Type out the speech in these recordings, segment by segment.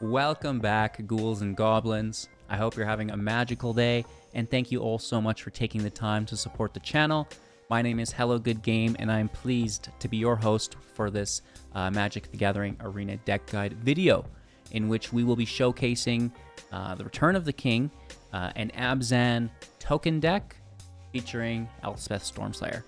Welcome back, ghouls and goblins. I hope you're having a magical day, and thank you all so much for taking the time to support the channel. My name is Hello Good Game, and I am pleased to be your host for this Magic the Gathering Arena Deck Guide video, in which we will be showcasing the Return of the King, an Abzan token deck featuring Elspeth Stormslayer.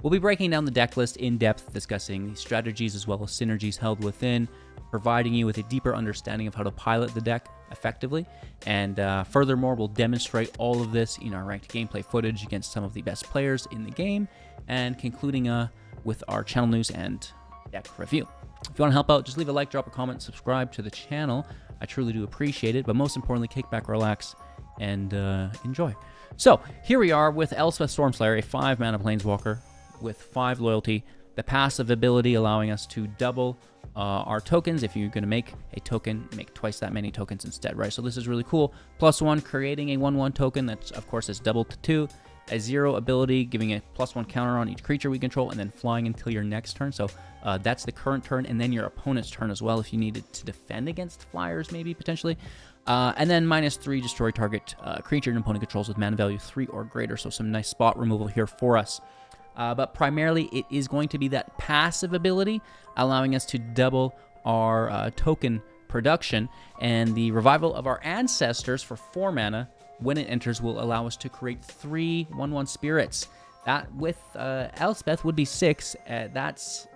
We'll be breaking down the deck list in depth, discussing the strategies as well as synergies held within, providing you with a deeper understanding of how to pilot the deck effectively, and furthermore, we'll demonstrate all of this in our ranked gameplay footage against some of the best players in the game, and concluding with our channel news and deck review. If you want to help out, just leave a like, drop a comment, subscribe to the channel. I truly do appreciate it, but most importantly, kick back, relax, and enjoy. So, here we are with Elspeth Stormslayer, a 5-mana Planeswalker with 5 loyalty, the passive ability allowing us to double our tokens. If you're going to make a token, make twice that many tokens instead, right? So this is really cool. +1, creating a 1/1 token that's, of course, is doubled to 2. A 0 ability, giving a +1 counter on each creature we control, and then flying until your next turn. So that's the current turn, and then your opponent's turn as well if you needed to defend against flyers, maybe, potentially. And then -3, destroy target creature an opponent controls with mana value 3 or greater. So some nice spot removal here for us. But primarily, it is going to be that passive ability, allowing us to double our token production. And the Revival of Our Ancestors for 4 mana, when it enters, will allow us to create 3 1/1 spirits. That, with Elspeth, would be 6. That's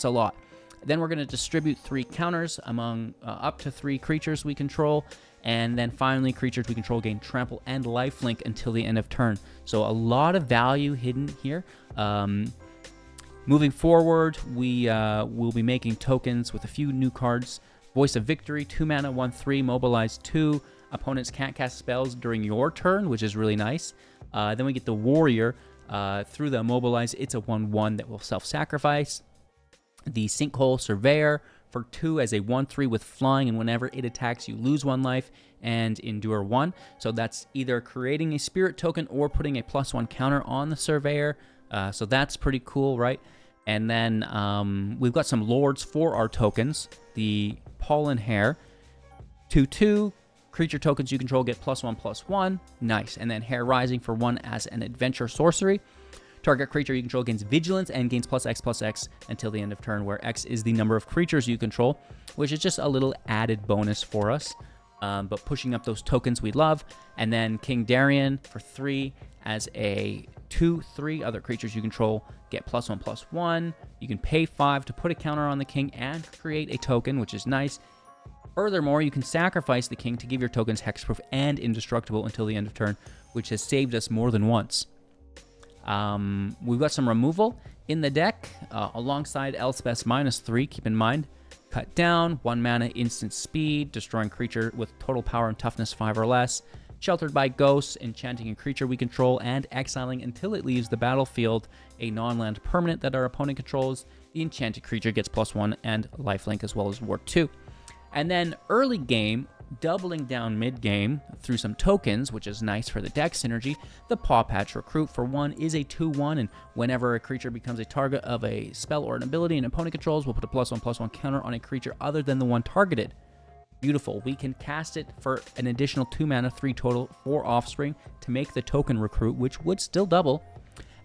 a lot. Then we're going to distribute 3 counters among up to 3 creatures we control. And then finally, creatures we control gain trample and lifelink until the end of turn. So a lot of value hidden here. Moving forward, we will be making tokens with a few new cards. Voice of Victory, 2 mana, 1/3, mobilize 2. Opponents can't cast spells during your turn, which is really nice. Then we get the Warrior. Through the Mobilize, it's a 1/1 that will self-sacrifice. The Sinkhole Surveyor for 2 as a 1/3 with flying, and whenever it attacks, you lose 1 life and endure 1. So that's either creating a spirit token or putting a +1 counter on the Surveyor. So that's pretty cool, right? And then we've got some lords for our tokens. The Pollen-Shield Hare, 2/2 creature tokens you control get +1/+1. Nice. And then Hare Rising for 1 as an adventure sorcery. Target creature you control gains vigilance and gains +X/+X until the end of turn, where X is the number of creatures you control, which is just a little added bonus for us. But pushing up those tokens we love. And then King Darien for 3 as a 2/3. Other creatures you control get +1/+1. You can pay 5 to put a counter on the king and create a token, which is nice. Furthermore, you can sacrifice the king to give your tokens hexproof and indestructible until the end of turn, which has saved us more than once. We've got some removal in the deck alongside Elspeth's -3. Keep in mind, cut down, 1 mana, instant speed, destroying creature with total power and toughness 5 or less, sheltered by ghosts, enchanting a creature we control, and exiling until it leaves the battlefield a non-land permanent that our opponent controls. The enchanted creature gets +1 and lifelink as well as Ward 2. And then early game, doubling down mid-game through some tokens, which is nice for the deck synergy. The Pawpatch Recruit for 1 is a 2/1, and whenever a creature becomes a target of a spell or an ability an opponent controls, we'll put a +1/+1 counter on a creature other than the one targeted. Beautiful. We can cast it for an additional 2 mana, 3 total, 4 offspring to make the token recruit, which would still double.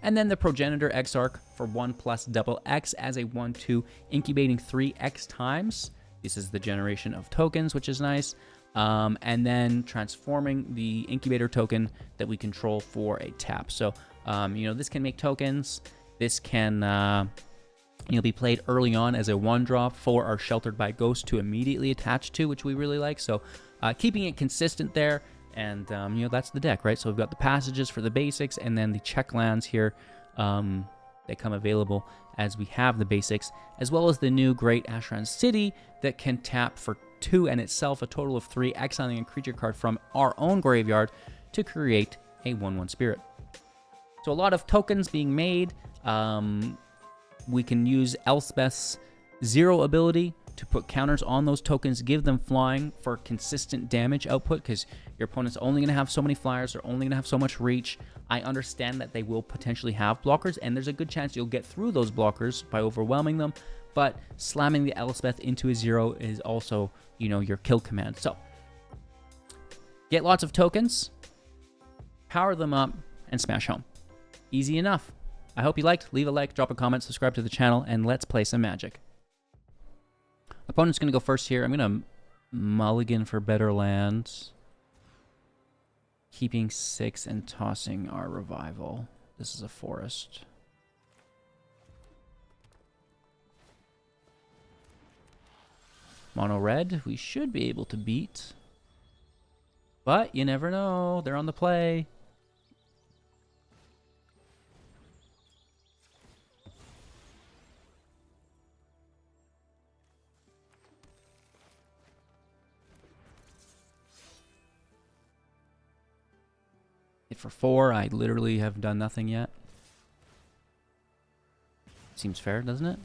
And then the Progenitor Exarch for 1 plus double X as a 1/2, incubating 3 X times. This is the generation of tokens, which is nice. And then transforming the incubator token that we control for a tap. So, this can make tokens. This can, be played early on as a 1-drop for our Sheltered by Ghost to immediately attach to, which we really like. So, keeping it consistent there. And, that's the deck, right? So we've got the passages for the basics, and then the check lands here that come available as we have the basics, as well as the new Great Ashran City that can tap for 2 and itself a total of 3, exiling a creature card from our own graveyard to create a 1/1 spirit. So a lot of tokens being made. We can use Elspeth's 0 ability to put counters on those tokens, give them flying for consistent damage output, because your opponent's only going to have so many flyers, they're only going to have so much reach. I understand that they will potentially have blockers, and there's a good chance you'll get through those blockers by overwhelming them, but slamming the Elspeth into a 0 is also, you know, your kill command. So, get lots of tokens, power them up, and smash home. Easy enough. I hope you liked. Leave a like, drop a comment, subscribe to the channel, and let's play some Magic. Opponent's going to go first here. I'm going to mulligan for better lands. Keeping 6 and tossing our revival. This is a forest. Mono red, we should be able to beat. But you never know. They're on the play. Hit for 4. I literally have done nothing yet. Seems fair, doesn't it?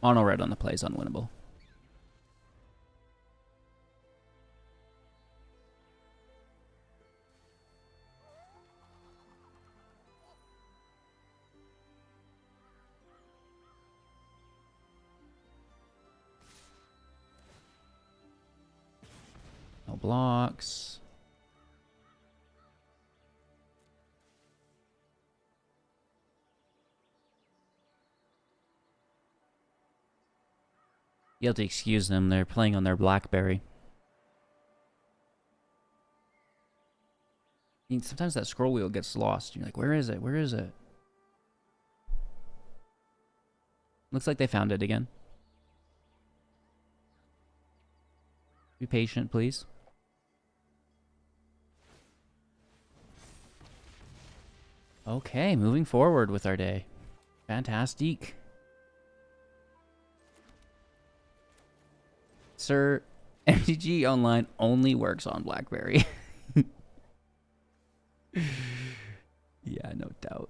Mono red on the play is unwinnable. No blocks. You have to excuse them. They're playing on their BlackBerry. I mean, sometimes that scroll wheel gets lost. You're like, where is it? Where is it? Looks like they found it again. Be patient, please. Okay, moving forward with our day. Fantastic. Sir, MTG Online only works on BlackBerry. Yeah, no doubt.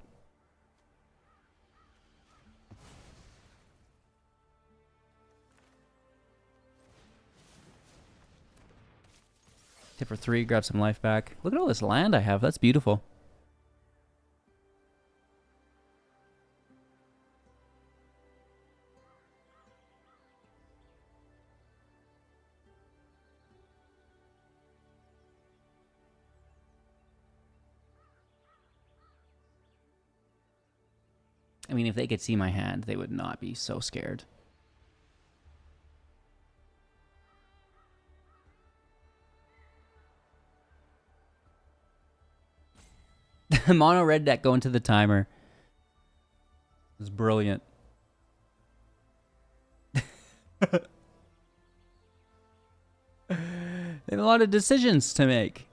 Tip for 3, grab some life back. Look at all this land I have. That's beautiful. I mean, if they could see my hand, they would not be so scared. The mono red deck going to the timer. It was brilliant. They have a lot of decisions to make.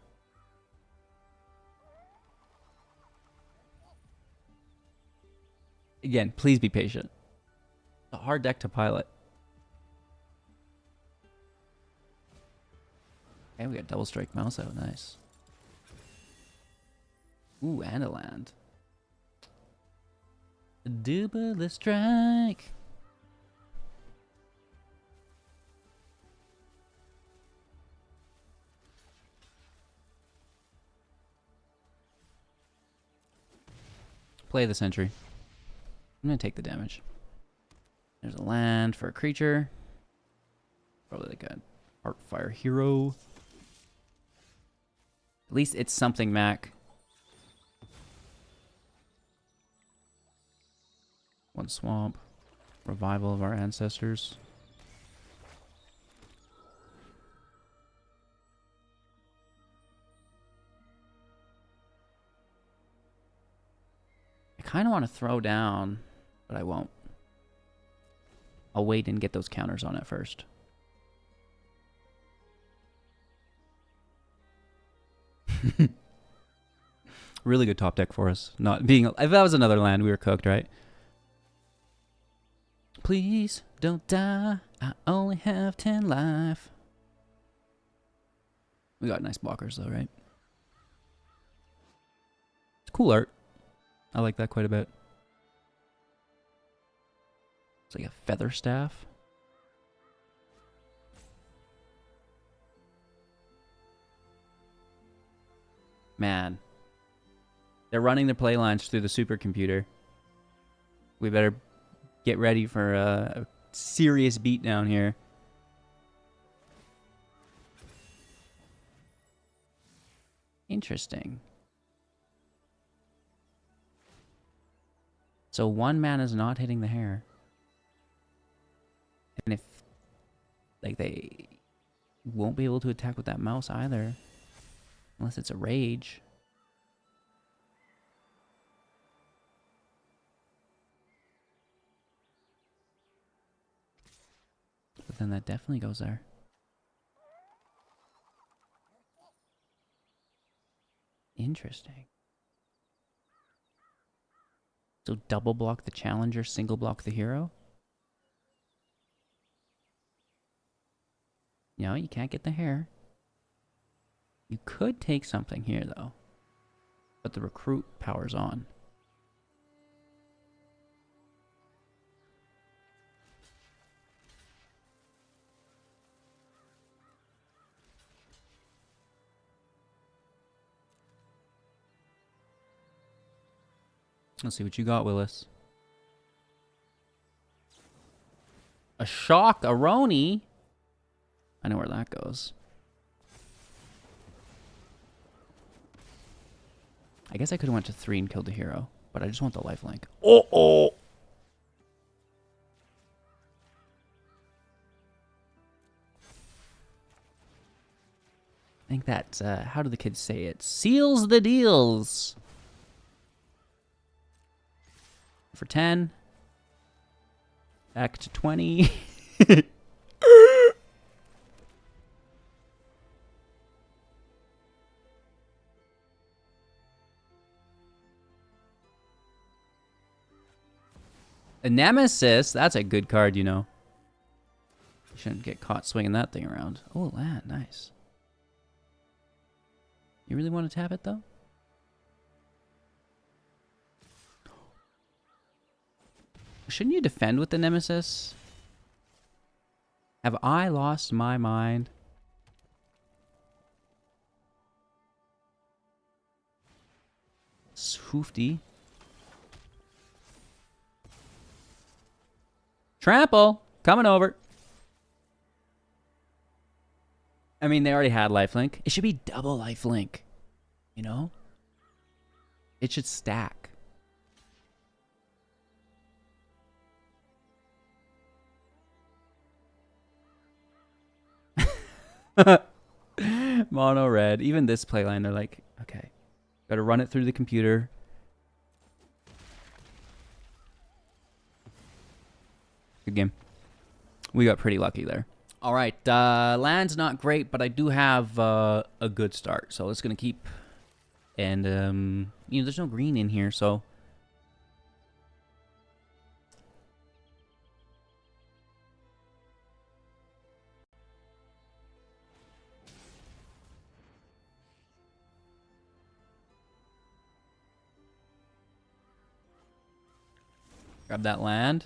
Again, please be patient. It's a hard deck to pilot. Okay, we got double strike mouse out. Nice. Ooh, and a land. Double strike. Play the sentry. I'm going to take the damage. There's a land for a creature. Probably like a Heartfire Hero. At least it's something, Mac. One swamp. Revival of our ancestors. I kind of want to throw down, but I won't. I'll wait and get those counters on it first. Really good top deck for us. Not being, if that was another land, we were cooked, right? Please don't die. I only have 10 life. We got nice blockers though, right? It's cool art. I like that quite a bit. It's like a feather staff. Man. They're running their play lines through the supercomputer. We better get ready for a serious beatdown here. Interesting. So 1 mana's not hitting the hare. And if... Like, they won't be able to attack with that mouse either. Unless it's a rage. But then that definitely goes there. Interesting. So double block the challenger, single block the hero? No, you can't get the hare. You could take something here, though. But the recruit powers on. Let's see what you got, Willis. A shock, a Roni. I know where that goes. I guess I could have went to 3 and killed the hero, but I just want the lifelink. Oh! I think that, how do the kids say it? Seals the deals. For 10. Back to 20. A Nemesis? That's a good card, you know. You shouldn't get caught swinging that thing around. Oh, land. Nice. You really want to tap it, though? Shouldn't you defend with the Nemesis? Have I lost my mind? Swoofty. Trample! Coming over. I mean, they already had lifelink. It should be double lifelink. You know? It should stack. Mono red. Even this playline, they're like, okay, gotta run it through the computer. Good game. We got pretty lucky there. All right, land's not great, but I do have a good start. So it's gonna keep, and you know, there's no green in here, so. Grab that land.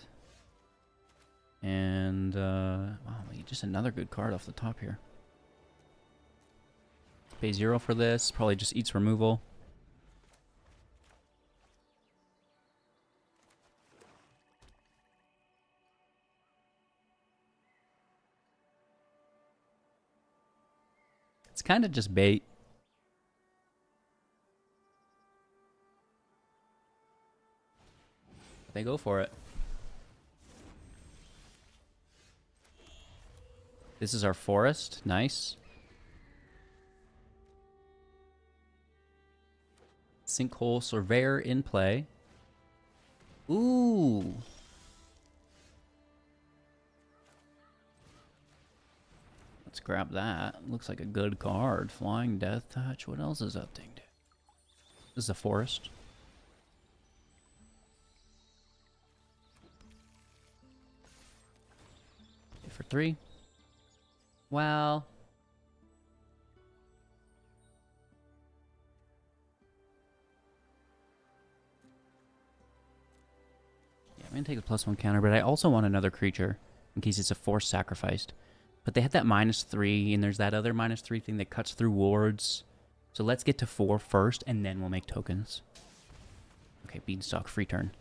And, wow, just another good card off the top here. Pay 0 for this. Probably just eats removal. It's kind of just bait. They go for it. This is our forest. Nice. Sinkhole Surveyor in play. Ooh. Let's grab that. Looks like a good card. Flying Death Touch. What else is that thing do? This is a forest. Okay, for 3. Well, yeah, I'm gonna take the +1 counter, but I also want another creature in case it's a force sacrificed. But they had that -3, and there's that other -3 thing that cuts through wards. So let's get to 4 first, and then we'll make tokens. Okay, Beanstalk, free turn.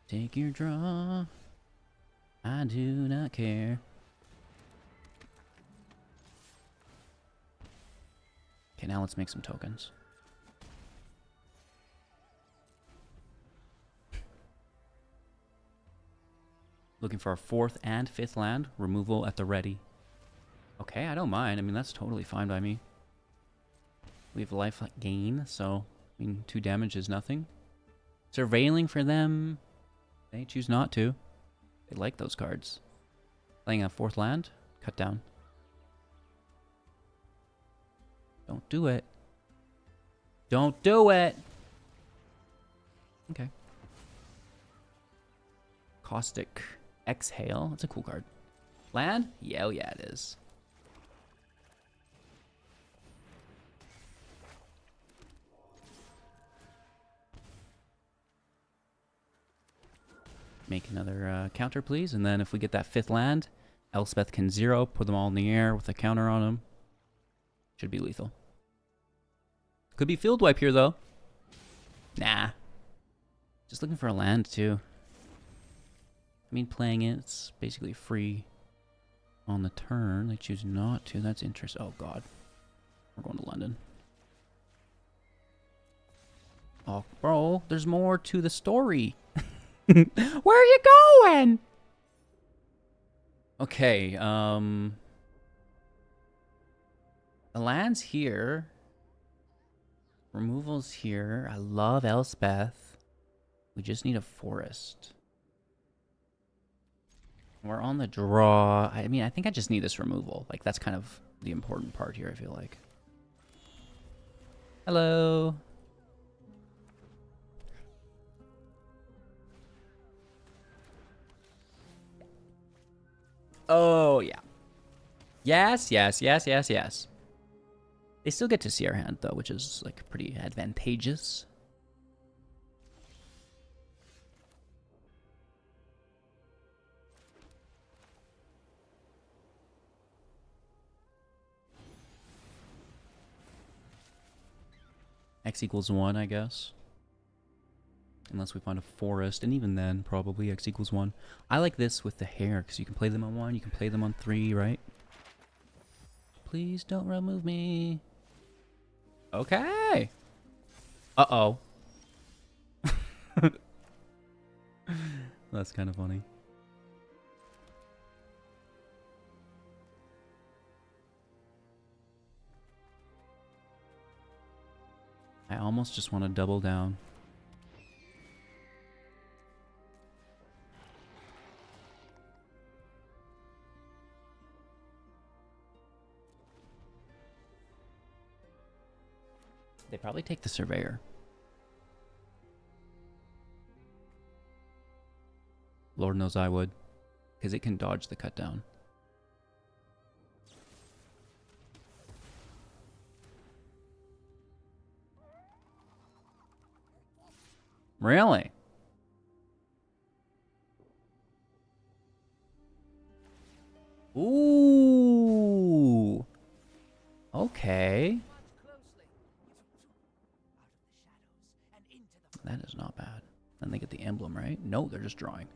Take your draw. I do not care. Okay, now let's make some tokens. Looking for our 4th and 5th land. Removal at the ready. Okay, I don't mind. I mean, that's totally fine by me. We have life gain, so, I mean, 2 damage is nothing. Surveilling for them. They choose not to. They like those cards. Playing a 4th land. Cut down. Don't do it. Don't do it! Okay. Caustic Exhale. That's a cool card. Land? Yeah, oh yeah, it is. Make another counter, please. And then if we get that 5th land, Elspeth can 0, put them all in the air with a counter on them. Should be lethal. Could be field wipe here, though. Nah. Just looking for a land, too. I mean, playing it, it's basically free on the turn. They choose not to. That's interesting. Oh, God. We're going to London. Oh, bro, there's more to the story. Where are you going? Okay, the land's here. Removal's here. I love Elspeth. We just need a forest. We're on the draw. I mean, I think I just need this removal. Like, that's kind of the important part here, I feel like. Hello. Oh, yeah. Yes, yes, yes, yes, yes. They still get to see our hand, though, which is, like, pretty advantageous. X equals 1, I guess. Unless we find a forest, and even then, probably X equals 1. I like this with the hare, because you can play them on 1, you can play them on 3, right? Please don't remove me. Okay. Uh-oh. That's kind of funny. I almost just want to double down. They probably take the Surveyor. Lord knows I would, because it can dodge the cut down. Really? Ooh. Okay. That is not bad. Then they get the emblem, right? No, they're just drawing.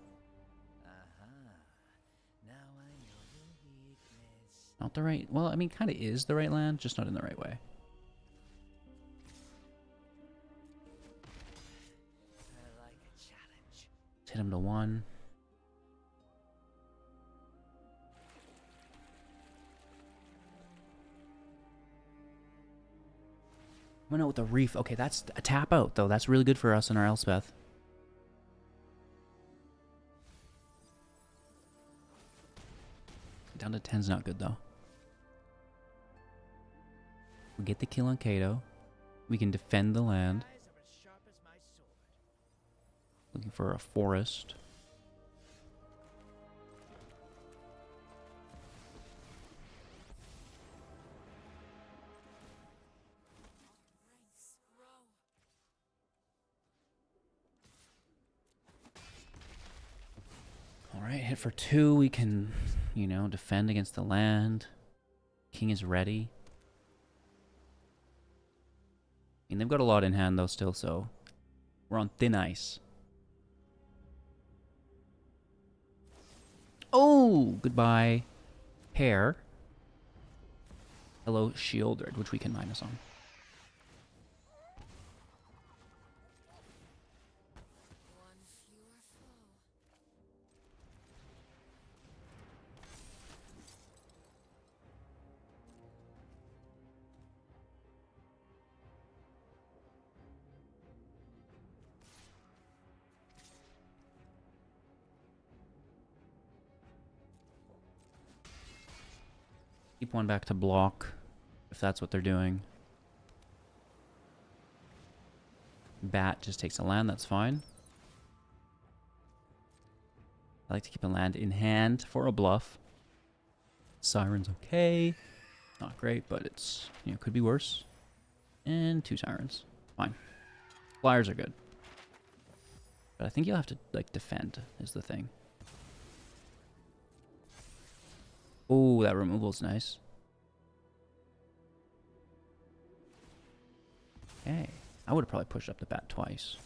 Not the right... Well, I mean, kind of is the right land, just not in the right way. Let's hit him to 1. Oh no, with the reef. Okay, that's a tap out, though. That's really good for us in our Elspeth. Down to 10's not good, though. We get the kill on Kato. We can defend the land. Looking for a forest. Alright, hit for 2. We can, you know, defend against the land. King is ready. I mean, they've got a lot in hand, though, still, so we're on thin ice. Oh, goodbye. Hare. Hello, Shieldred, which we can minus on. Keep one back to block, if that's what they're doing. Bat just takes a land, that's fine. I like to keep a land in hand for a bluff. Siren's okay. Not great, but it's, you know, could be worse. And 2 Sirens. Fine. Flyers are good. But I think you'll have to, like, defend is the thing. Oh, that removal's nice. Okay. I would have probably pushed up the bat twice.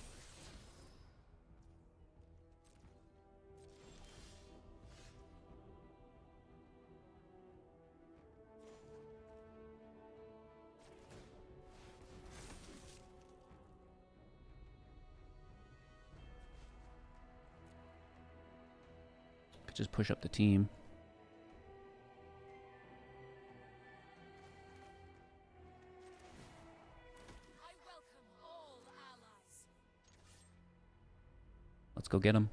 Could just push up the team. Let's go get him.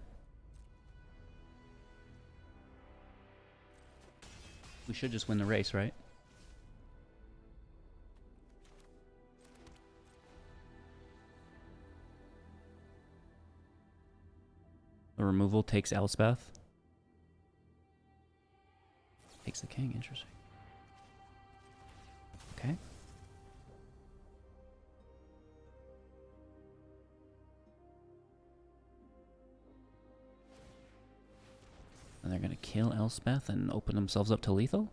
We should just win the race, right? The removal takes Elspeth. Takes the king, interesting. Okay. And they're going to kill Elspeth and open themselves up to lethal?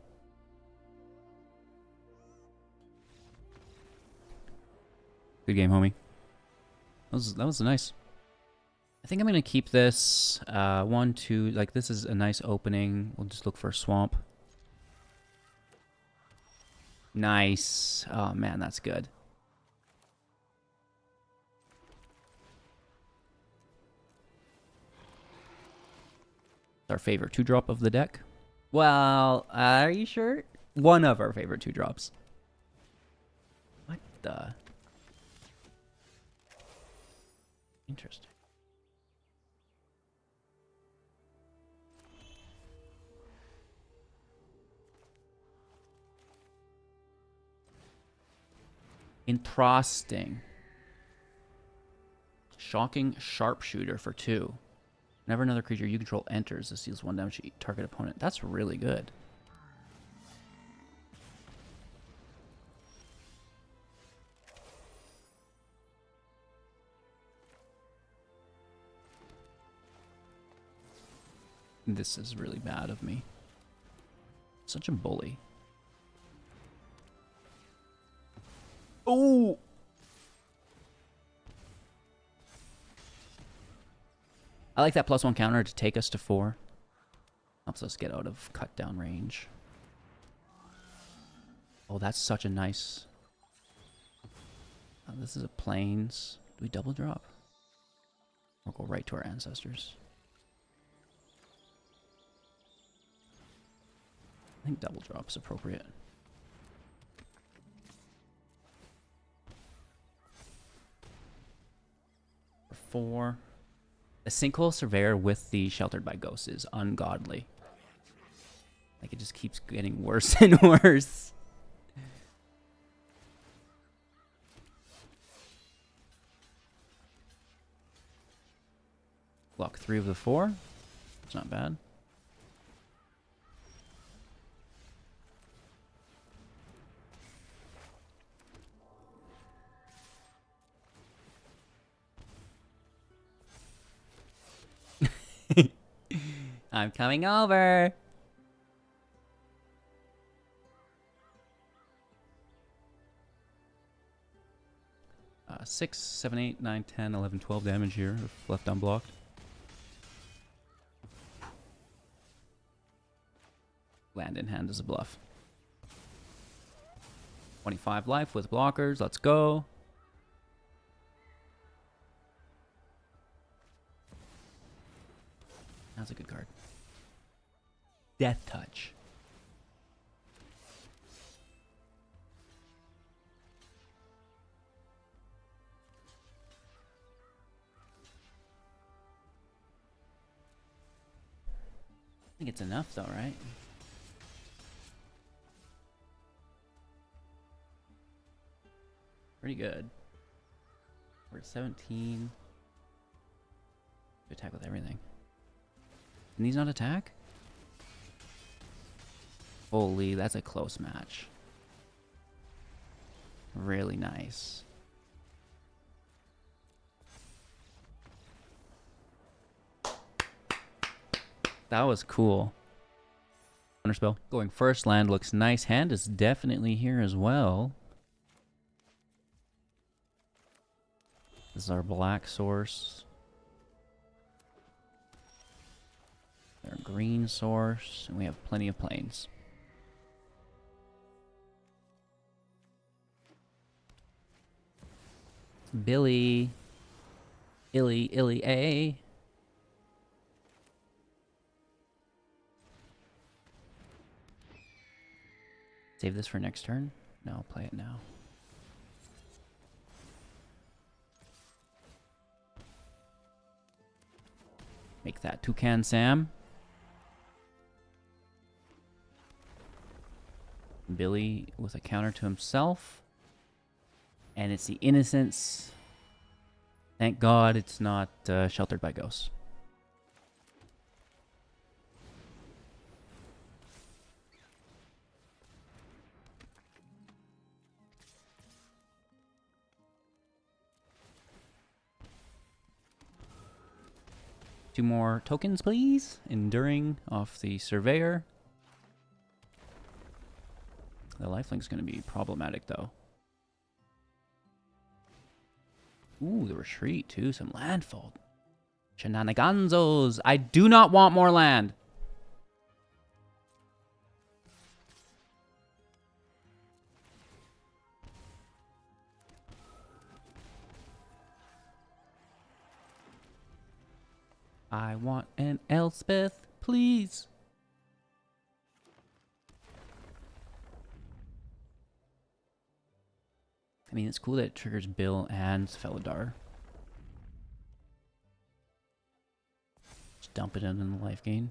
Good game, homie. That was nice. I think I'm going to keep this 1, 2, like this is a nice opening. We'll just look for a swamp. Nice. Oh man, that's good. Our favorite 2-drop of the deck. Well, are you sure? One of our favorite 2-drops. What the? Interesting. Interesting. Shocking Sharpshooter for 2. Whenever another creature you control enters, this deals 1 damage to each target opponent. That's really good. This is really bad of me. Such a bully. Oh! I like that +1 counter to take us to 4. Helps us get out of cut down range. Oh, that's such a nice... this is a plains. Do we double drop? Or go right to our ancestors? I think double drop is appropriate. For 4. A Sinkhole Surveyor with the Sheltered by Ghosts is ungodly. Like, it just keeps getting worse and worse. Block 3 of the 4. It's not bad. I'm coming over. Uh, 6, 7, 8, 9, 10, 11, 12 damage here if left unblocked. Land in hand as a bluff. 25 life with blockers. Let's go. That's a good card. Death Touch. I think it's enough though, right? Pretty good. We're at 17. Attack with everything. Can these not attack? Holy, that's a close match. Really nice. That was cool. Counterspell. Going first land looks nice. Hand is definitely here as well. This is our black source. Our green source. And we have plenty of plains. Billy. Illy A. Save this for next turn? No, play it now. Make that Toucan Sam. Billy with a counter to himself. And it's the Innocence. Thank God it's not sheltered by ghosts. Two more tokens, please. Enduring off the Surveyor. The lifelink's going to be problematic, though. Ooh, the Retreat, too. Some landfold. Shenaniganzos. I do not want more land. I want an Elspeth, please. I mean, it's cool that it triggers Bill and Felidar. Just dump it in the life gain.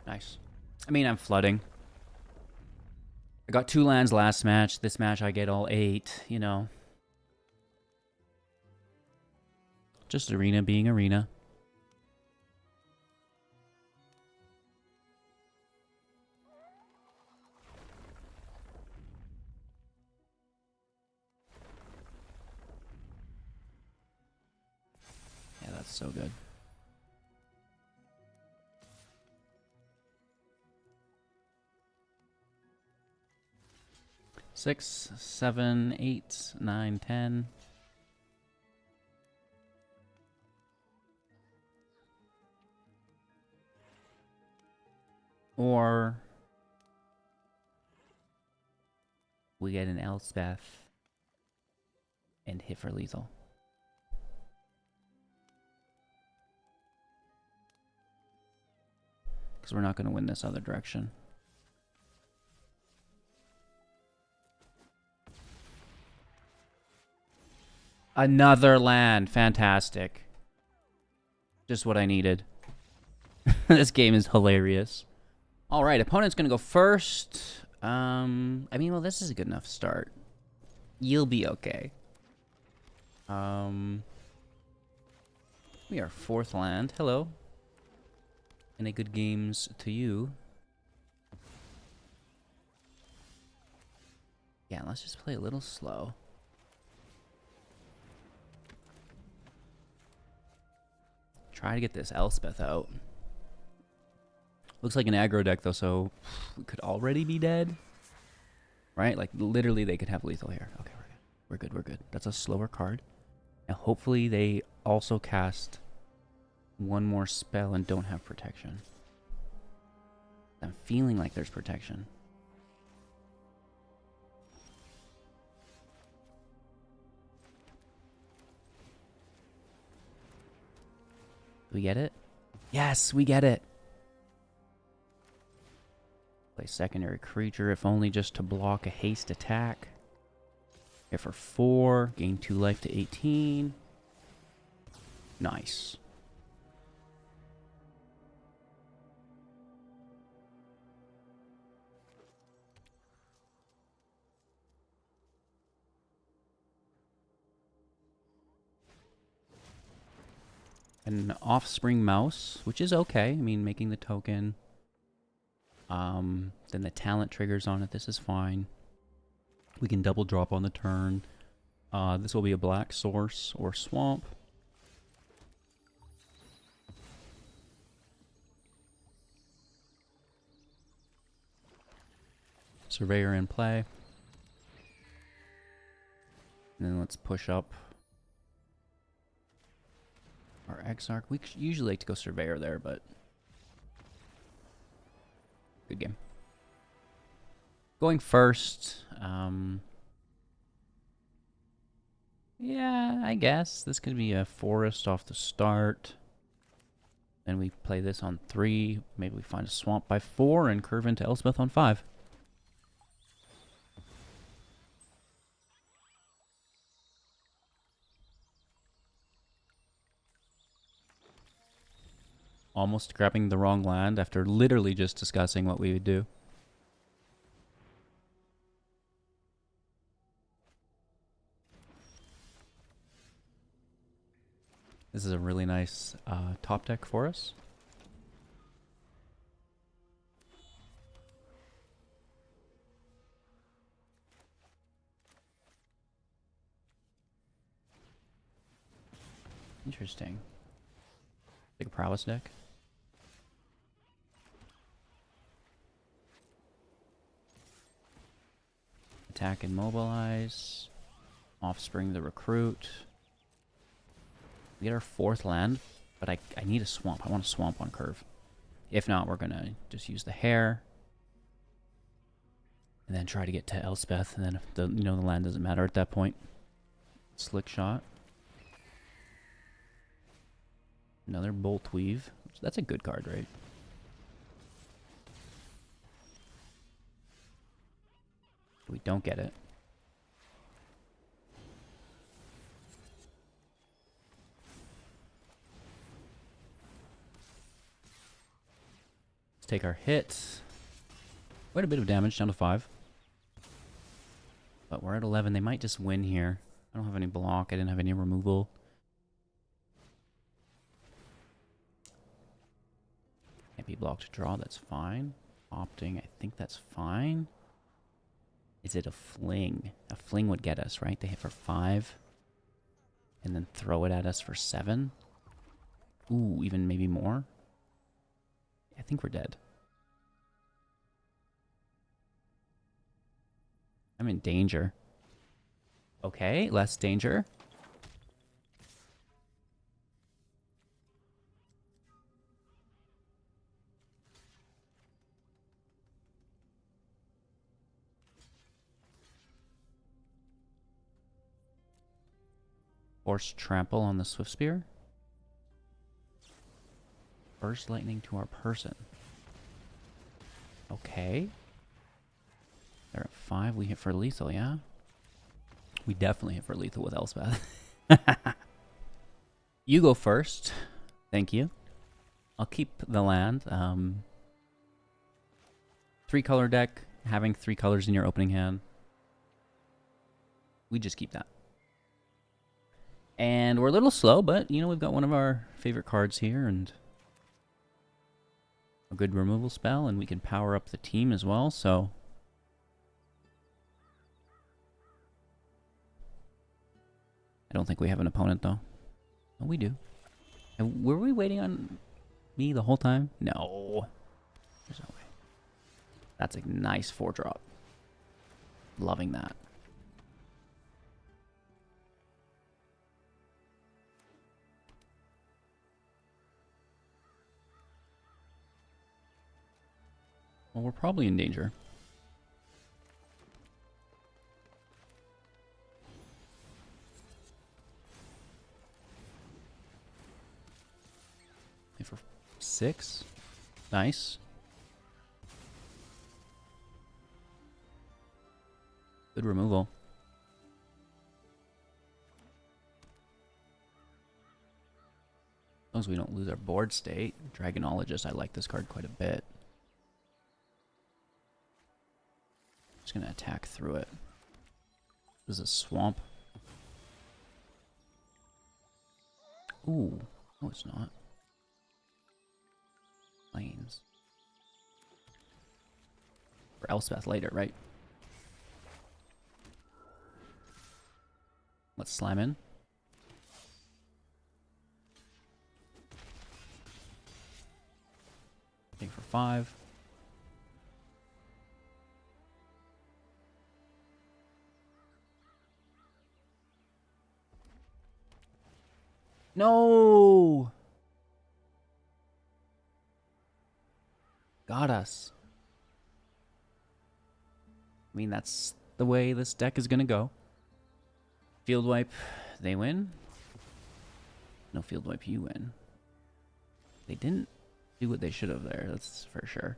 Nice. I mean, I'm flooding. I got 2 lands last match. This match I get all 8, you know. Just arena being arena. Yeah, that's so good. Six, 7, 8, 9, 10. Or we get an Elspeth and hit for lethal. Because we're not going to win this other direction. Another land. Fantastic. Just what I needed. This game is hilarious. Alright, opponent's going to go first. I mean, well, this is a good enough start. You'll be okay. We are 4th land. Hello. Any good games to you? Yeah, let's just play a little slow. Try to get this Elspeth out. Looks like an aggro deck, though, so we could already be dead. Right? Like, literally, they could have lethal here. Okay, we're good. We're good, we're good. That's a slower card. And hopefully they also cast one more spell and don't have protection. I'm feeling like there's protection. Do we get it? Yes, we get it. Play secondary creature, if only just to block a haste attack. Hit for 4, gain 2 life to 18. Nice. An offspring mouse, which is okay. I mean, making the token. Then the talent triggers on it. This is fine. We can double drop on the turn. This will be a black source or swamp. Surveyor in play. And then let's push up our Exarch. We usually like to go Surveyor there, but good game. Going first. Yeah, I guess. This could be a forest off the start. Then we play this on 3. Maybe we find a swamp by 4 and curve into Elspeth on 5. Almost grabbing the wrong land after literally just discussing what we would do. This is a really nice top deck for us. Interesting. Like a prowess deck. Attack and mobilize. Offspring the recruit. We get our 4th land, but I need a swamp. I want a swamp on curve. If not, we're gonna just use the hare. And then try to get to Elspeth, and then if the the land doesn't matter at that point. Slick shot. Another bolt weave. That's a good card, right? We don't get it. Let's take our hits. Quite a bit of damage, down to 5. But we're at 11. They might just win here. I don't have any block. I didn't have any removal. Can't be blocked to draw. That's fine. Opting. I think that's fine. Is it a fling? A fling would get us, right? They hit for 5. And then throw it at us for 7. Ooh, even maybe more. I think we're dead. I'm in danger. Okay, less danger. Force trample on the Swift Spear. Burst lightning to our person. Okay. They're at 5. We hit for lethal, yeah? We definitely hit for lethal with Elspeth. You go first. Thank you. I'll keep the land. 3-color deck. Having 3 colors in your opening hand. We just keep that. And we're a little slow, but, we've got one of our favorite cards here, and a good removal spell, and we can power up the team as well, so I don't think we have an opponent, though. Oh, we do. And were we waiting on me the whole time? No. There's no way. That's a nice 4-drop. Loving that. Well, we're probably in danger. For 6. Nice. Good removal. As long as we don't lose our board state. Dragonologist, I like this card quite a bit. Just gonna attack through it. This is a swamp. Ooh. No, it's not. Plains. For Elspeth later, right? Let's slam in. Take for 5. No! Got us. I mean, that's the way this deck is going to go. Field wipe, they win. No field wipe, you win. They didn't do what they should have there, that's for sure.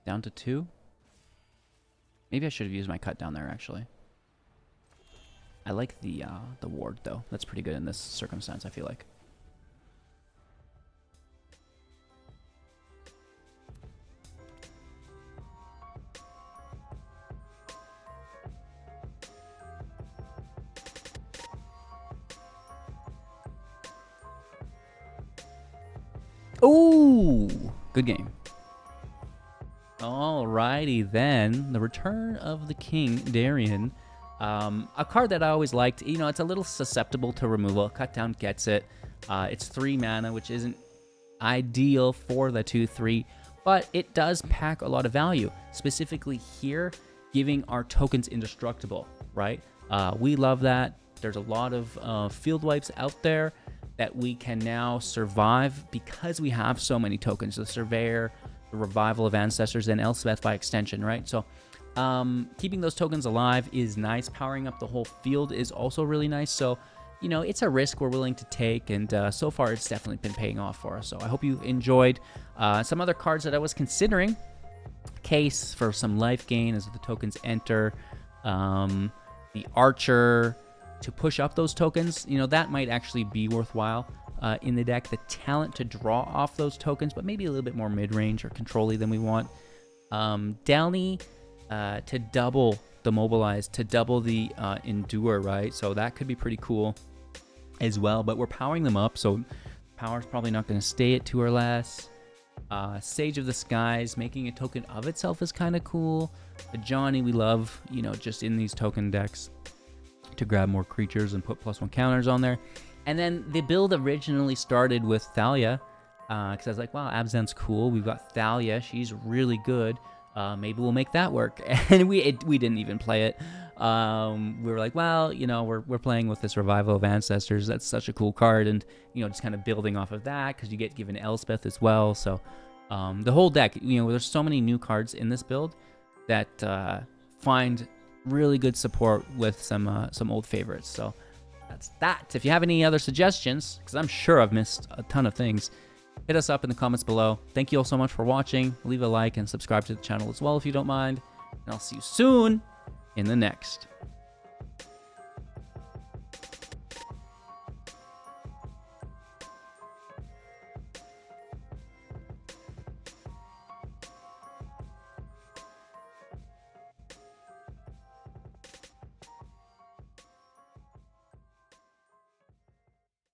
Down to 2. Maybe I should have used my cut down there, actually. I like the ward, though. That's pretty good in this circumstance, I feel like. Ooh! Good game. Alrighty then, the Return of the King, Darien. A card that I always liked. You know, it's a little susceptible to removal. Cut down gets it. It's 3 mana, which isn't ideal for the 2/3, but it does pack a lot of value. Specifically here, giving our tokens indestructible, right? We love that. There's a lot of field wipes out there that we can now survive because we have so many tokens. The Surveyor, the Revival of Ancestors, and Elspeth by extension, right? So keeping those tokens alive is nice. Powering up the whole field is also really nice. So, you know, it's a risk we're willing to take, and so far it's definitely been paying off for us. So I hope you enjoyed. Some other cards that I was considering. Case for some life gain as the tokens enter. The Archer to push up those tokens. You know, that might actually be worthwhile in the deck. The talent to draw off those tokens, but maybe a little bit more mid-range or control-y than we want. Delney to double the Mobilize, to double the Endure, right? So that could be pretty cool as well, but we're powering them up, so power's probably not going to stay at 2 or less. Sage of the Skies, making a token of itself is kind of cool. Ajani we love, you know, just in these token decks to grab more creatures and put +1 counters on there. And then the build originally started with Thalia, because I was like, wow, Abzan's cool. We've got Thalia. She's really good. Maybe we'll make that work. And we didn't even play it. We were like, well, you know, we're playing with this Revival of Ancestors. That's such a cool card. And, you know, just kind of building off of that, because you get given Elspeth as well. So the whole deck, you know, there's so many new cards in this build that find really good support with some old favorites. So that's that. If you have any other suggestions, because I'm sure I've missed a ton of things, hit us up in the comments below. Thank you all so much for watching. Leave a like and subscribe to the channel as well if you don't mind. And I'll see you soon in the next.